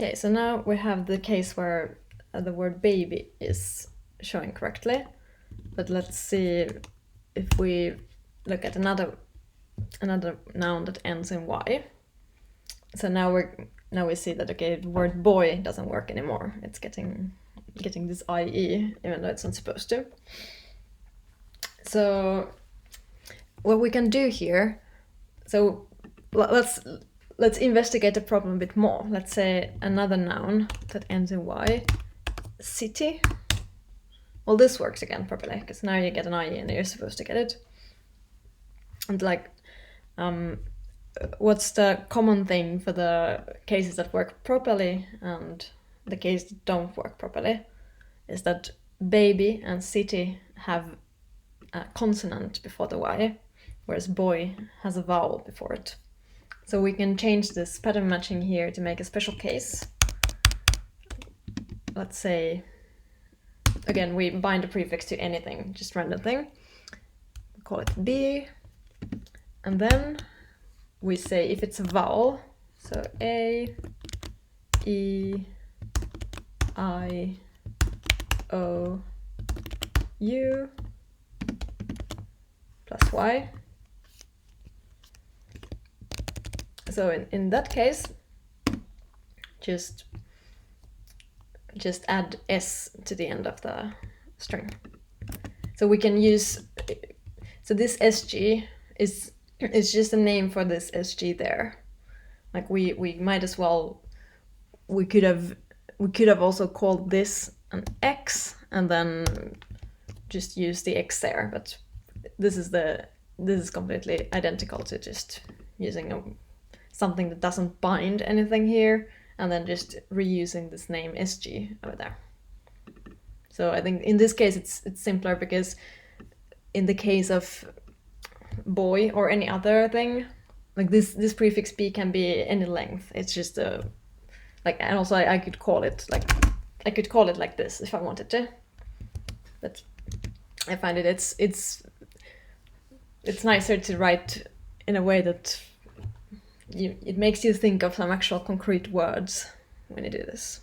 Okay, so now we have the case where the word baby is showing correctly, but let's see if we look at another noun that ends in y. So now we see that, okay, the word boy doesn't work anymore. It's getting this IE even though it's not supposed to. So what we can do here, so let's investigate the problem a bit more. Let's say another noun that ends in y, city. Well, this works again properly, because now you get an IE and you're supposed to get it. And like, what's the common thing for the cases that work properly and the cases that don't work properly is that baby and city have a consonant before the y, whereas boy has a vowel before it. So we can change this pattern matching here to make a special case. Let's say, again, we bind a prefix to anything, just random thing. We call it B, and then we say if it's a vowel, so A, E, I, O, U, plus Y. So in that case, just add S to the end of the string. So we can use, so this SG is just a name for this SG there. Like we might as well, we could have also called this an X and then just use the X there, but this is completely identical to just using something that doesn't bind anything here and then just reusing this name SG over there. So I think in this case it's simpler, because in the case of boy or any other thing, like this prefix B can be any length. It's just like, and also I could call it like this if I wanted to, but I find it's nicer to write in a way that it makes you think of some actual concrete words when you do this.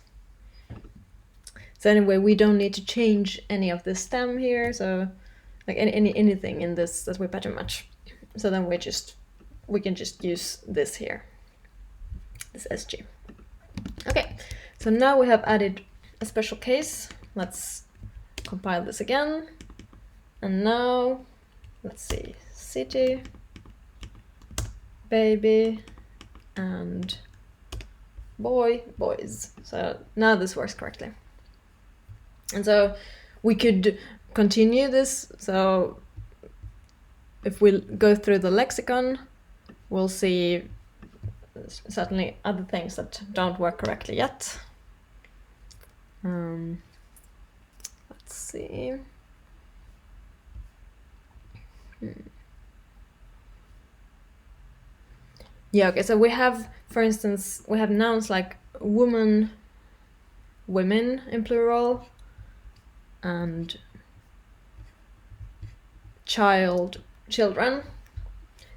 So anyway, we don't need to change any of the stem here, so like anything in this that we pattern match. So then we can just use this here, this SG. Okay, so now we have added a special case. Let's compile this again. And now, let's see, city, baby, and boy, boys. So now this works correctly. And so we could continue this. So if we go through the lexicon, we'll see certainly other things that don't work correctly yet. Let's see. Yeah, okay, so we have, for instance, we have nouns like woman, women in plural, and child, children.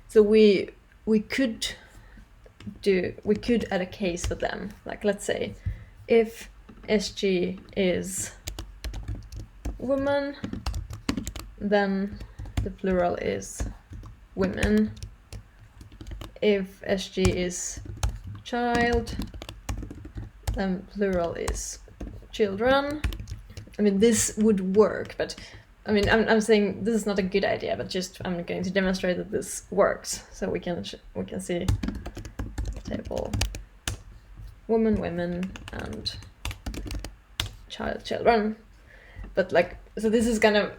So we could add a case for them. Like, let's say if SG is woman, then the plural is women. If SG is child, then plural is children. I mean, this would work, but I mean, I'm saying this is not a good idea, but just I'm going to demonstrate that this works. So we can see table woman, women, and child, children. But like, so this is kind of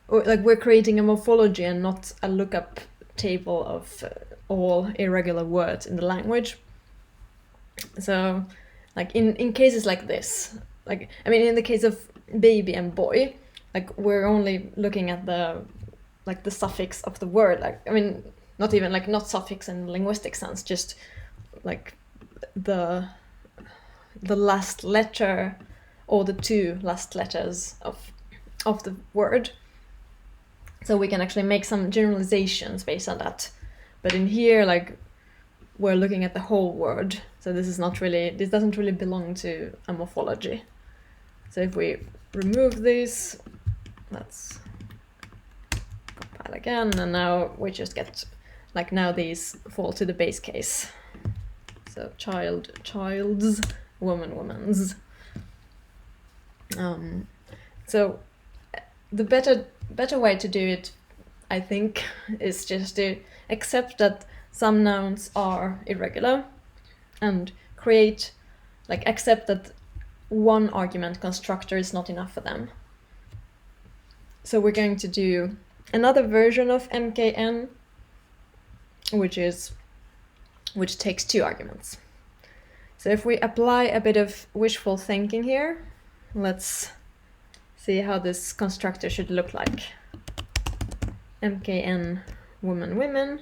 like we're creating a morphology and not a lookup table of all irregular words in the language. So like in cases like this, like, I mean, in the case of baby and boy, like we're only looking at the suffix of the word. Like, I mean, not even like, not suffix in linguistic sense, just like the last letter or the two last letters of the word. So we can actually make some generalizations based on that. But in here, like, we're looking at the whole word. So this doesn't really belong to a morphology. So if we remove these, let's compile again, and now we just get, like, now these fall to the base case. So child, childs, woman, woman's. So the better way to do it, I think, is just to accept that some nouns are irregular and accept that one argument constructor is not enough for them. So we're going to do another version of MKN, which takes 2 arguments. So if we apply a bit of wishful thinking here, let's see how this constructor should look like. MKN woman, women,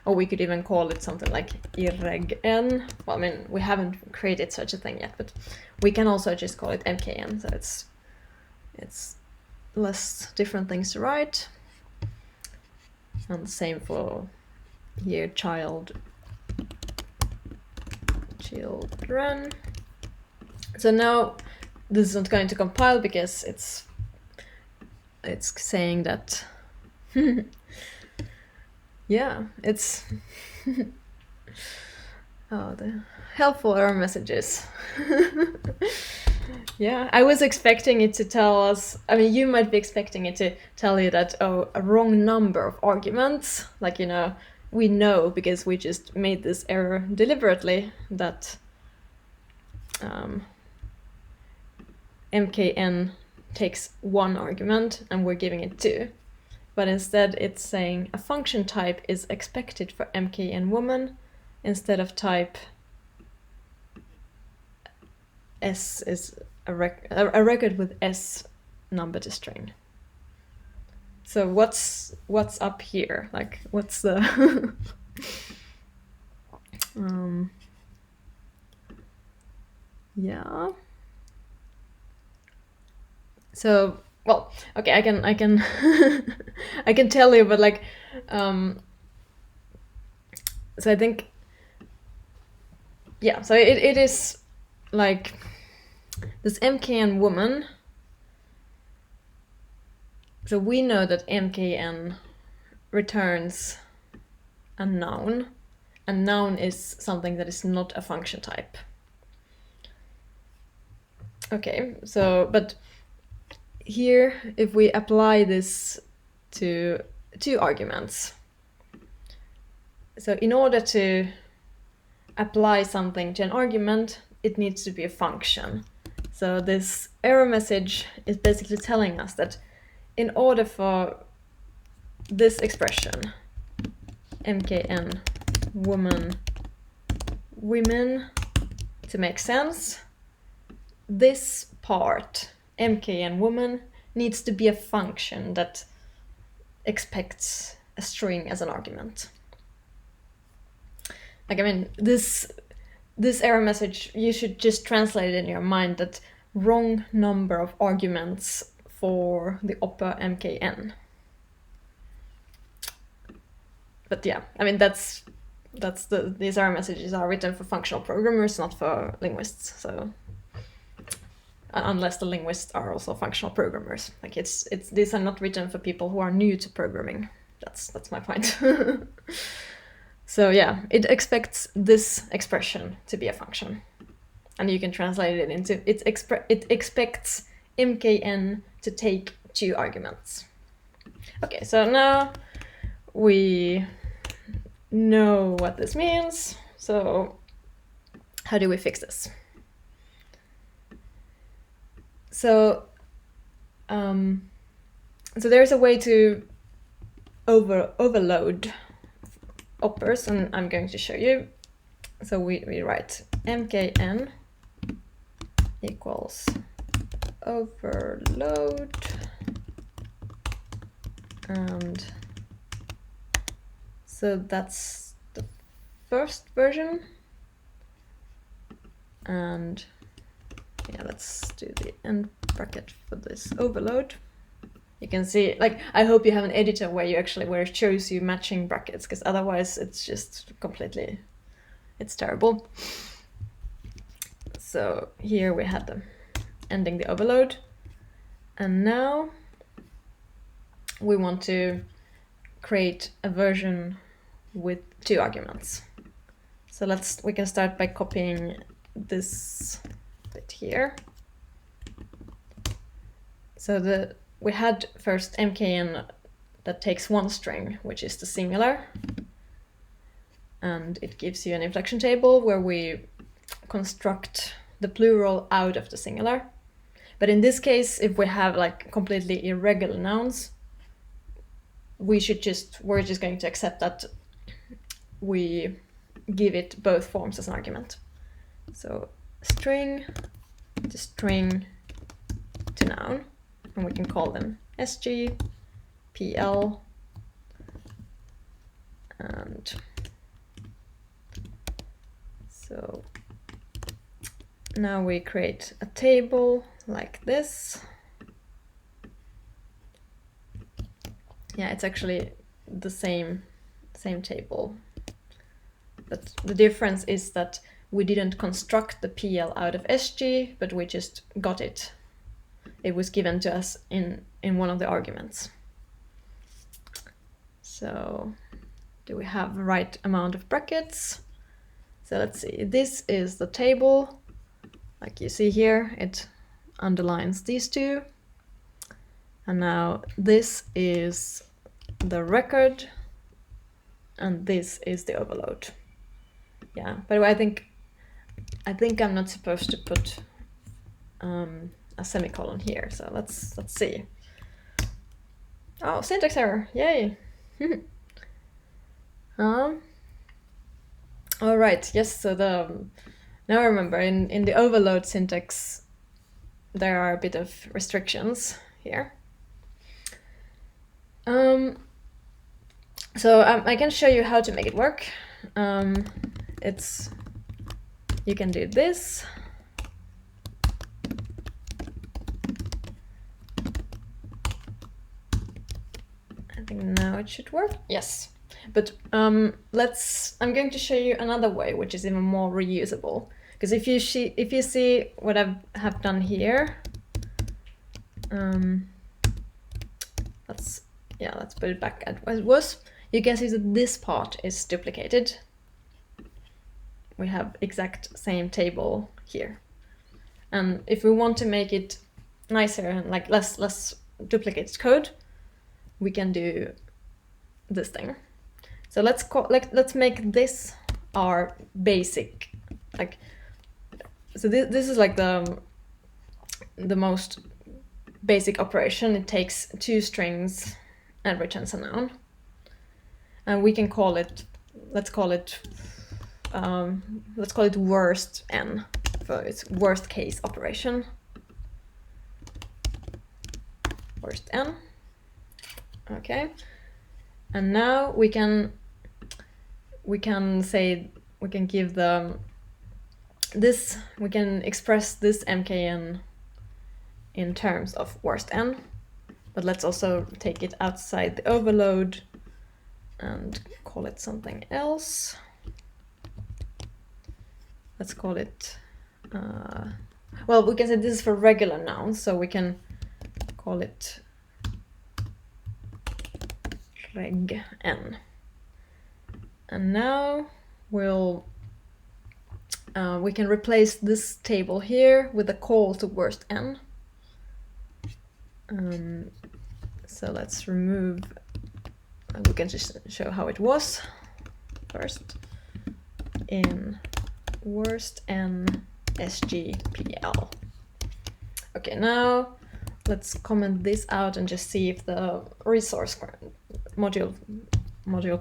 or we could even call it something like irreg-n. Well, I mean, we haven't created such a thing yet, but we can also just call it MKN, so it's less different things to write. And the same for here, child, children. So now this is not going to compile because it's saying that yeah, it's oh, the helpful error messages. Yeah, I was expecting it to tell us, I mean, you might be expecting it to tell you that, oh, a wrong number of arguments, like, you know, we know because we just made this error deliberately that MKN takes 1 argument and we're giving it 2. But instead it's saying a function type is expected for MKN woman instead of type S is a record with S number to string. So what's up here? Like, what's the yeah. So, well, okay, I can I can tell you, but like, so I think, yeah, so it is like this MKN woman. So we know that MKN returns a noun. A noun is something that is not a function type. Okay, so, but here, if we apply this to 2 arguments, so in order to apply something to an argument, it needs to be a function. So this error message is basically telling us that in order for this expression, MKN woman, women, to make sense, this part, MKN woman, needs to be a function that expects a string as an argument. Like, I mean, this error message, you should just translate it in your mind that wrong number of arguments for the upper MKN. But yeah, I mean, these error messages are written for functional programmers, not for linguists. So unless the linguists are also functional programmers, like these are not written for people who are new to programming. That's my point. So yeah, it expects this expression to be a function, and you can translate it into it expects MKN to take 2 arguments. Okay, so now we know what this means. So how do we fix this? So so there's a way to overload operators, and I'm going to show you. So we write MKN equals overload, and so that's the first version. And yeah, let's do the end bracket for this overload. You can see, like, I hope you have an editor where it shows you matching brackets, because otherwise it's just completely It's terrible. So here we have the ending the overload. And now we want to create a version with 2 arguments. So we can start by copying this bit here. So we had first mkn that takes 1 string, which is the singular, and it gives you an inflection table where we construct the plural out of the singular. But in this case, if we have like completely irregular nouns, we're just going to accept that we give it both forms as an argument. So string to string to noun, and we can call them SG, PL, and so now we create a table like this. Yeah, it's actually the same table, but the difference is that we didn't construct the PL out of SG, but we just got it. It was given to us in one of the arguments. So do we have the right amount of brackets? So let's see, this is the table. Like you see here, it underlines these 2. And now this is the record, and this is the overload. Yeah, but I think I'm not supposed to put a semicolon here. So let's see. Oh, syntax error! Yay! All right. Yes. So now I remember in the overload syntax there are a bit of restrictions here. So I can show you how to make it work. You can do this. I think now it should work. Yes, but I'm going to show you another way, which is even more reusable. Because if you see what I have done here, let's put it back as it was. You can see that this part is duplicated. We have exact same table here, and if we want to make it nicer and like less duplicated code, we can do this thing. So let's make this our basic, like, so this is like the most basic operation. It takes 2 strings and returns a noun, and we can call it, let's call it worst n for its worst case operation. Worst n. Okay, and now we can give we can express this mkn in terms of worst n, but let's also take it outside the overload and call it something else. Let's call it, well, we can say this is for regular nouns, so we can call it reg n. And now we can replace this table here with a call to worst n. So let's remove, we can just show how it was first in worst n sgpl. Okay, now let's comment this out and just see if the resource module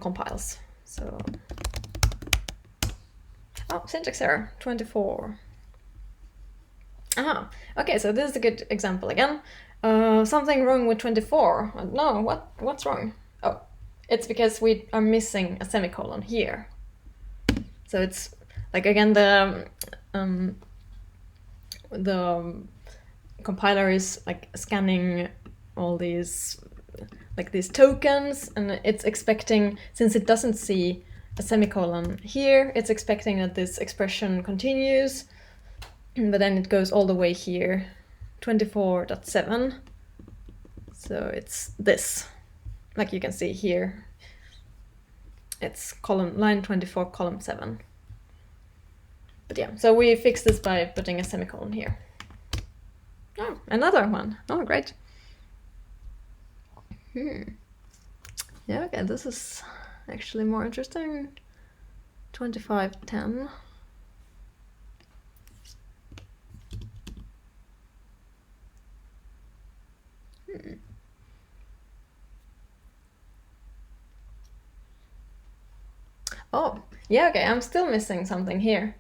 compiles. So, oh, syntax error 24. Aha, okay, so this is a good example again. Something wrong with 24. No, what's wrong? Oh, it's because we are missing a semicolon here. So it's like, again, the compiler is like scanning all these tokens, and it's expecting, since it doesn't see a semicolon here, it's expecting that this expression continues, but then it goes all the way here, 24.7. So it's this, like you can see here, it's line 24, column 7. But yeah, so we fix this by putting a semicolon here. Oh, another one. Oh, great. Yeah, okay, this is actually more interesting. 2510. Oh, yeah, okay, I'm still missing something here.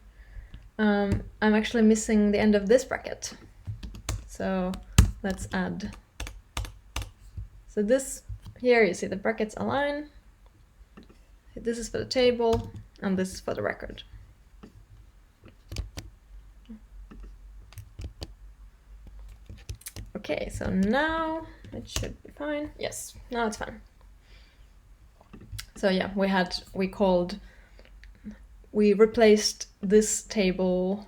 I'm actually missing the end of this bracket. So let's add. So this, here you see the brackets align. This is for the table, and this is for the record. Okay, so now it should be fine. Yes, now it's fine. So yeah, we replaced this table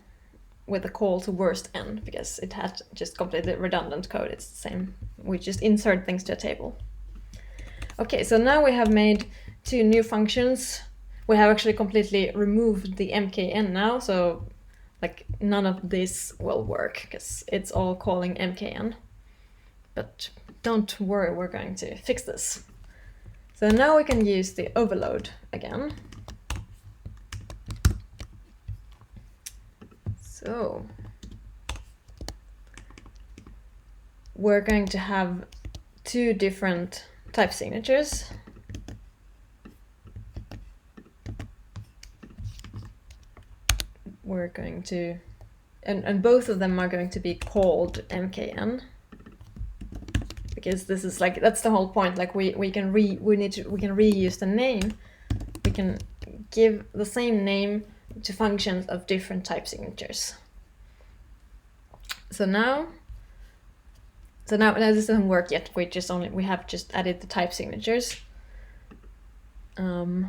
with a call to worst n because it had just completely redundant code. It's the same. We just insert things to a table. Okay, so now we have made 2 new functions. We have actually completely removed the mkn now, so like none of this will work because it's all calling mkn. But don't worry, we're going to fix this. So now we can use the overload again. So we're going to have 2 different type signatures. We're going to, and both of them are going to be called mkn, because this is like, that's the whole point. Like we can reuse the name. We can give the same name to functions of different type signatures. So now this doesn't work yet. We have just added the type signatures. So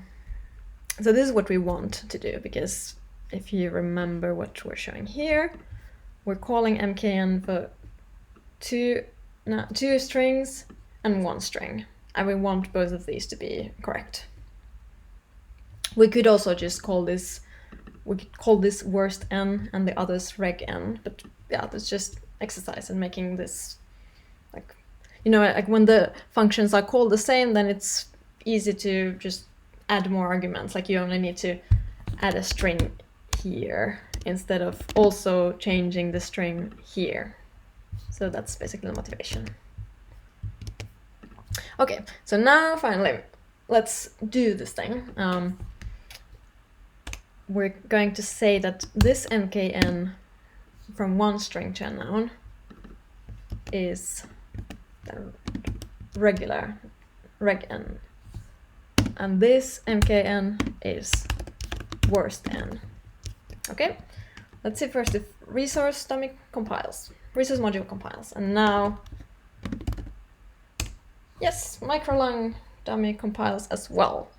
this is what we want to do, because if you remember what we're showing here, we're calling mkn for 2 strings and 1 string, and we want both of these to be correct. We could also just call this, worst n and the others reg n, but yeah, that's just exercise in making this, like, you know, like when the functions are called the same, then it's easy to just add more arguments. Like you only need to add a string here instead of also changing the string here. So that's basically the motivation. Okay, so now finally, let's do this thing. We're going to say that this mkn from 1 string to a noun is the regular reg n, and this mkn is worst n. Okay, let's see first if resource module compiles, and now, yes, microlung dummy compiles as well.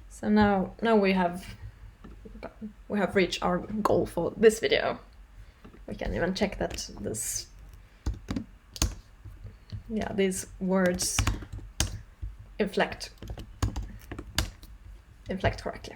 So now we have reached our goal for this video. We can even check that these words inflect correctly.